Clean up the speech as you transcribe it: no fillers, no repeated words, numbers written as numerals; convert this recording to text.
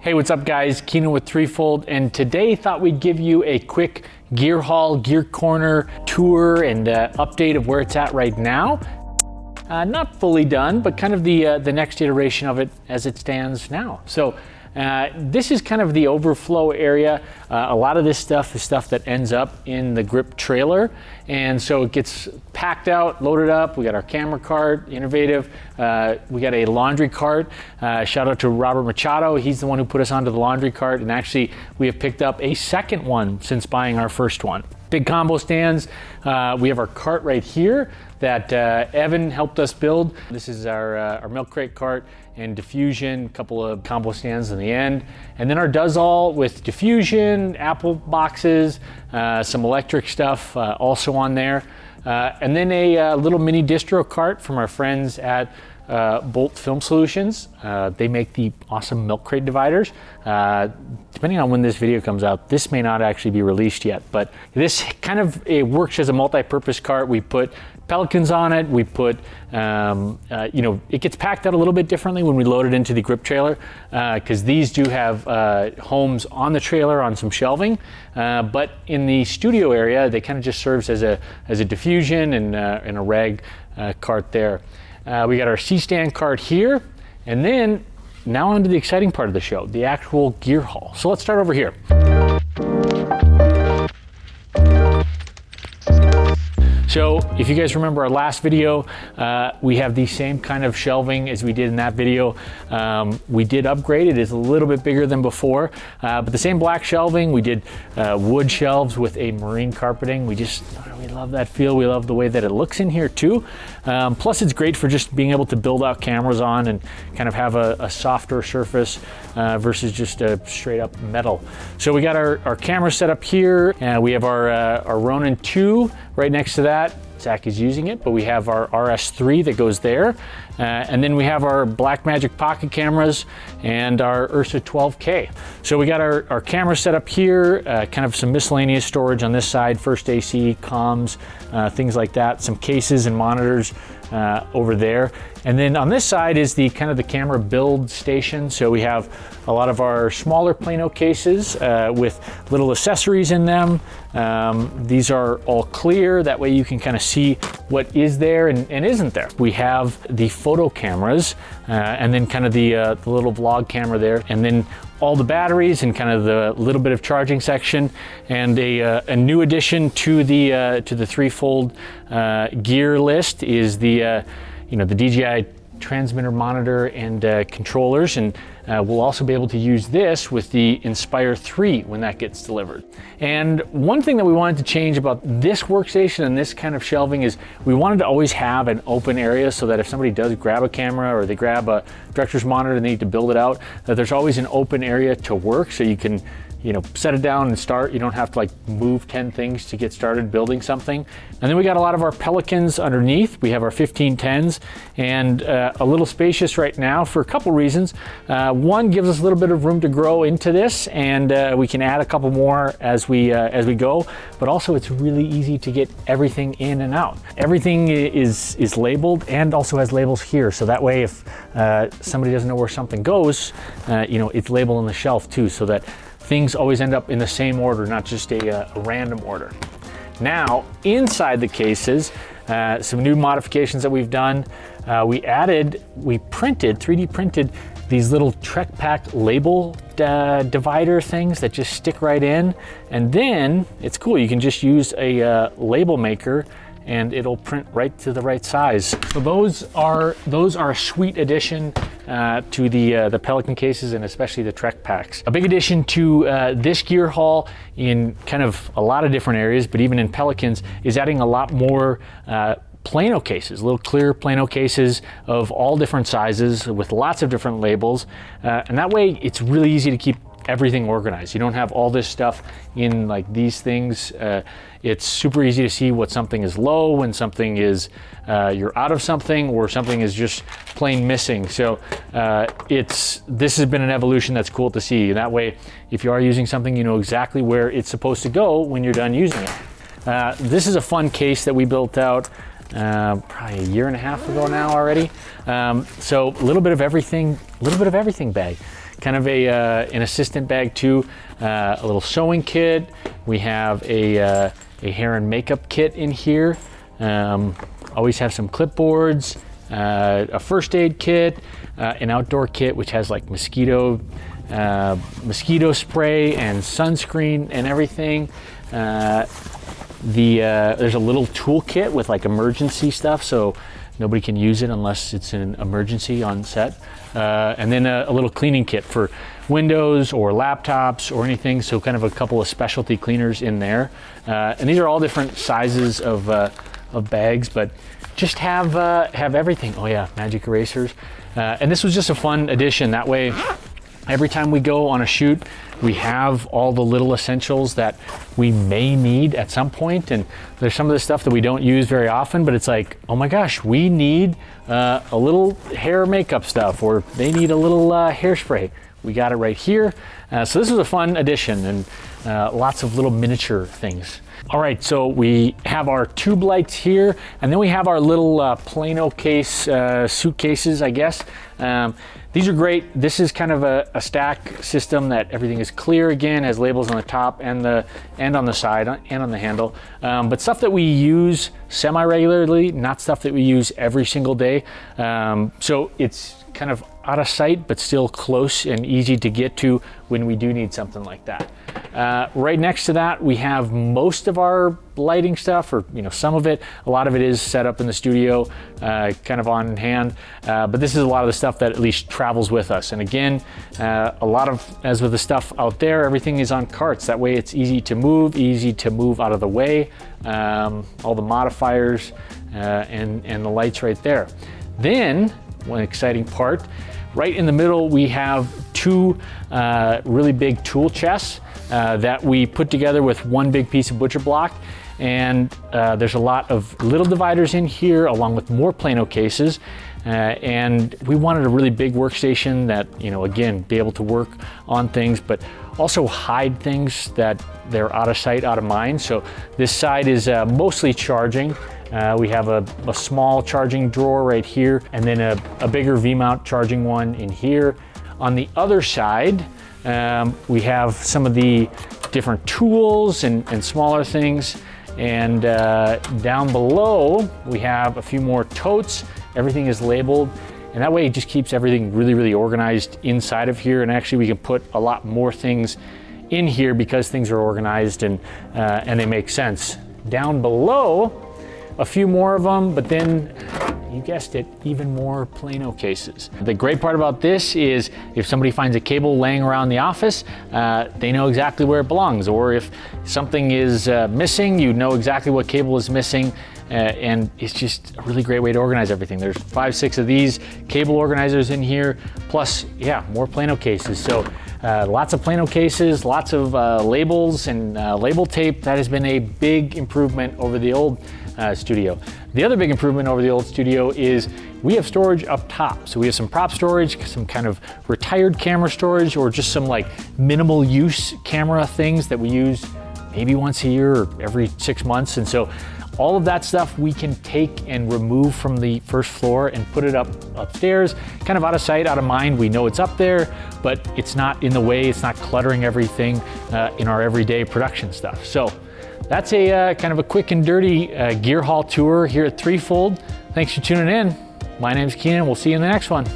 Hey, what's up guys? Keenan with Threefold, and today thought we'd give you a quick gear haul, gear corner tour and update of where it's at right now. Not fully done, but kind of the next iteration of it as it stands now. So this is kind of the overflow area. A lot of this stuff is stuff that ends up in the grip trailer, and so it gets packed out, loaded up. We got our camera cart, innovative. We got a laundry cart. Shout out to Robert Machado. He's the one who put us onto the laundry cart, and actually we have picked up a second one since buying our first one. Big combo stands. We have our cart right here that Evan helped us build. This is our milk crate cart and diffusion, a couple of combo stands in the end. And then our does all with diffusion, apple boxes, some electric stuff also on there. And then a little mini distro cart from our friends at Bolt Film Solutions. They make the awesome milk crate dividers. Depending on when this video comes out, this may not actually be released yet, but this kind of works as a multi-purpose cart. We put Pelicans on it. We put, it gets packed out a little bit differently when we load it into the grip trailer, because these do have homes on the trailer on some shelving, but in the studio area, they kind of just serves as a diffusion and a rag cart there. We got our C-stand cart here, and then now on to the exciting part of the show, the actual gear haul. So let's start over here. So if you guys remember our last video, we have the same kind of shelving as we did in that video. We did upgrade it. It's a little bit bigger than before, but the same black shelving. We did wood shelves with a marine carpeting. We love that feel. We love the way that it looks in here too. Plus it's great for just being able to build out cameras on and kind of have a softer surface versus just a straight up metal. So we got our camera set up here, and we have our Ronin 2 right next to that. Zach is using it, but we have our RS3 that goes there. And then we have our Blackmagic pocket cameras and our Ursa 12K. So we got our camera set up here, kind of some miscellaneous storage on this side, first AC, comms, things like that, some cases and monitors over there. And then on this side is the kind of the camera build station. So we have a lot of our smaller Plano cases with little accessories in them. These are all clear. That way you can kind of see what is there and isn't there. We have the photo cameras and then kind of the little vlog camera there. And then all the batteries and kind of the little bit of charging section, and a new addition to the Threefold gear list is the DJI transmitter monitor and controllers, and we'll also be able to use this with the Inspire 3 when that gets delivered. And one thing that we wanted to change about this workstation and this kind of shelving is we wanted to always have an open area so that if somebody does grab a camera or they grab a director's monitor and they need to build it out, that there's always an open area to work, so you can set it down and start. You don't have to move 10 things to get started building something. And then we got a lot of our Pelicans underneath. We have our 1510s, and a little spacious right now for a couple reasons. One, gives us a little bit of room to grow into this, and we can add a couple more as we go, but also it's really easy to get everything in and out. Everything is labeled and also has labels here, so that way if somebody doesn't know where something goes, it's labeled on the shelf too, so that things always end up in the same order, not just a random order. Now, inside the cases, some new modifications that we've done. We 3D printed these little Trek Pack label divider things that just stick right in. And then, it's cool, you can just use a label maker and it'll print right to the right size. So those are a sweet addition to the Pelican cases, and especially the Trek Packs. A big addition to this gear haul in kind of a lot of different areas, but even in Pelicans, is adding a lot more Plano cases, little clear Plano cases of all different sizes with lots of different labels. And that way it's really easy to keep everything organized. You don't have all this stuff in these things. It's super easy to see what something is low, when something is you're out of something, or something is just plain missing. So this has been an evolution that's cool to see. That way, if you are using something, you know exactly where it's supposed to go when you're done using it. This is a fun case that we built out probably a year and a half ago now already. So a little bit of everything bag. kind of an assistant bag too. A little sewing kit. We have a hair and makeup kit in here. Always have some clipboards, a first aid kit, an outdoor kit which has like mosquito spray and sunscreen and everything. There's a little toolkit with like emergency stuff, so nobody can use it unless it's an emergency on set. And then a little cleaning kit for Windows or laptops or anything, so kind of a couple of specialty cleaners in there. And these are all different sizes of bags, but just have everything. Oh yeah, magic erasers. And this was just a fun addition. That way, every time we go on a shoot, we have all the little essentials that we may need at some point. And there's some of the stuff that we don't use very often, but it's like, oh my gosh, we need a little hair makeup stuff, or they need a little hairspray. We got it right here. So this is a fun addition, and lots of little miniature things. All right, so we have our tube lights here, and then we have our little Plano case, suitcases, I guess. These are great. This is kind of a stack system that everything is clear again, has labels on the top and on the side and on the handle. But stuff that we use semi-regularly, not stuff that we use every single day. So it's kind of out of sight, but still close and easy to get to when we do need something like that. Right next to that, we have most of our lighting stuff, or some of it. A lot of it is set up in the studio, kind of on hand. But this is a lot of the stuff that at least travels with us. And again, a lot of, as with the stuff out there, everything is on carts. That way it's easy to move out of the way. All the modifiers and the lights right there. Then, one exciting part, right in the middle, we have two really big tool chests that we put together with one big piece of butcher block. And there's a lot of little dividers in here, along with more Plano cases. And we wanted a really big workstation that, again, be able to work on things, but also hide things that they're out of sight, out of mind. So this side is mostly charging. We have a small charging drawer right here, and then a bigger V-mount charging one in here. On the other side, we have some of the different tools and smaller things. And down below, we have a few more totes. Everything is labeled, and that way it just keeps everything really, really organized inside of here. And actually, we can put a lot more things in here because things are organized and they make sense. Down below, a few more of them, but then, you guessed it, even more Plano cases. The great part about this is if somebody finds a cable laying around the office, they know exactly where it belongs. Or if something is missing, you know exactly what cable is missing. And it's just a really great way to organize everything. There's 5, 6 of these cable organizers in here, plus, yeah, more Plano cases. So lots of Plano cases, lots of labels and label tape. That has been a big improvement over the old studio. The other big improvement over the old studio is we have storage up top. So we have some prop storage, some kind of retired camera storage, or just some like minimal use camera things that we use maybe once a year or every 6 months. And so all of that stuff we can take and remove from the first floor and put it upstairs, kind of out of sight, out of mind. We know it's up there, but it's not in the way, it's not cluttering everything in our everyday production stuff. So that's a kind of a quick and dirty gear haul tour here at Threefold. Thanks for tuning in. My name's Keenan. We'll see you in the next one.